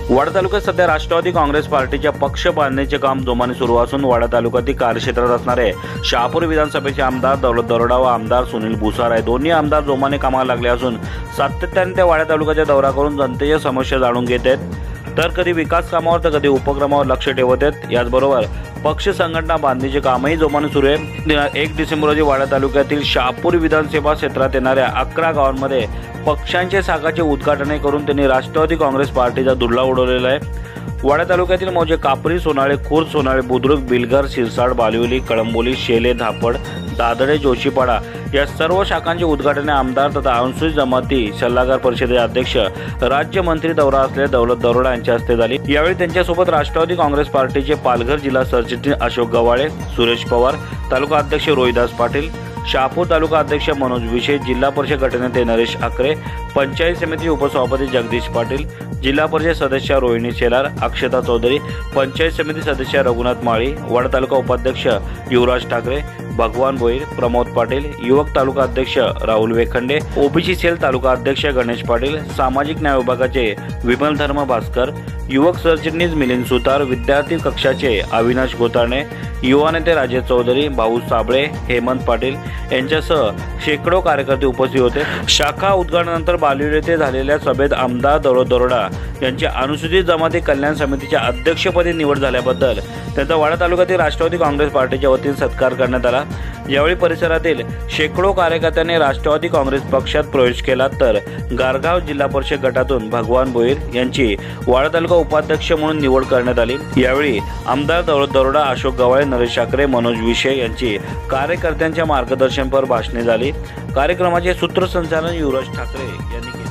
वाडा तालुक्यात सध्या राष्ट्रवादी काँग्रेस पार्टीच्या पक्ष बांधणीचे काम जोमाने सुरू असून वाडा तालुक्यातील कार्यक्षेत्रात असणारे शहापूर विधानसभेचे आमदार दौलत दरोडा व आमदार सुनील भुसार दोन्ही आमदार जोमाने कामाला लागले असून सातत्याने ते वाडा तालुक्याचा दौरा करून जनतेच्या समस्या जाणून घेत आहेत। तर कधी विकास कामावर तर कधी उपक्रमावर लक्ष ठेवत आहेत। याचबरोबर पक्ष संघटना बांधणीचे कामही जोमाने सुरू आहे। 1 डिसेंबर रोजी वाडा तालुक्यातील शहापूर विधानसभा क्षेत्रात येणाऱ्या 11 गावांमध्ये पक्षांचे शाखाचे उद्घाटन करून त्यांनी राष्ट्रवादी काँग्रेस पार्टीचा धुरळा उडवलेला आहे। वाडा तालुक्यातील मौजे कापरी, सोनाळे खुर्द, सोनाळे बुद्रुक, बिलगर, सिरसाड, बालिवली, कळंबोली, शेले, धापड, दादडे, जोशीपाडा या सर्व शाखांचे उद्घाटन आमदार तथा अनुसूचित जमाती सल्लागार परिषदेचे अध्यक्ष राज्यमंत्री दौरा असलेले दौलत दरोडा यांच्या हस्ते झाली। यावेळी त्यांच्यासोबत राष्ट्रवादी काँग्रेस पार्टीचे पालघर जिल्हा सरचिटणीस अशोक गवाळे, सुरेश पवार, तालुका अध्यक्ष रोहिदास पाटील, शहापूर तालुका अध्यक्ष मनोज विशे, जिल्हा परिषद गटनेते नरेश आकरे, पंचायत समिती उपसभापती जगदीश पाटील, जिल्हा परिषद सदस्य रोहिणी शेलार, अक्षता चौधरी, पंचायत समिती सदस्य रघुनाथ माळी, वाडा तालुका उपाध्यक्ष युवराज ठाकरे, भगवान भोईर, प्रमोद पाटील, युवक तालुका अध्यक्ष राहुल वेखंडे, ओबीसी सेल तालुका अध्यक्ष गणेश पाटील, सामाजिक न्याय विभागाचे विमल धर्म भास्कर, युवक सरचिटणीस मिलिंद सुतार, विद्यार्थी कक्षाचे अविनाश गोताणे, युवा नेते राजेश चौधरी, भाऊ साबळे, हेमंत पाटील यांच्यासह शेकडो कार्यकर्ते उपस्थित होते। शाखा उद्घाटनानंतर बालिवली येथे झालेल्या सभेत आमदार दौलत दरोडा यांच्या अनुसूचित जमाती कल्याण समितीच्या अध्यक्षपदी निवड झाल्याबद्दल त्यांचा वाडा तालुक्यातील राष्ट्रवादी काँग्रेस पार्टीच्या वतीने सत्कार करण्यात आला। यावेळी परिसरातील शेकडो कार्यकर्त्यांनी राष्ट्रवादी काँग्रेस पक्षात प्रवेश केला। तर गारगाव जिल्हा परिषद गटातून भगवान भोईर यांची वाडा तालुका उपाध्यक्ष म्हणून निवड करण्यात आली। यावेळी आमदार दौलत दरोडा, अशोक गवाळे, नरेश आकरे, मनोज विशे यांची कार्यकर्त्यांच्या मार्गदर्शनपर भाषणे झाली। कार्यक्रमाचे सूत्रसंचालन युवराज ठाकरे यांनी केले।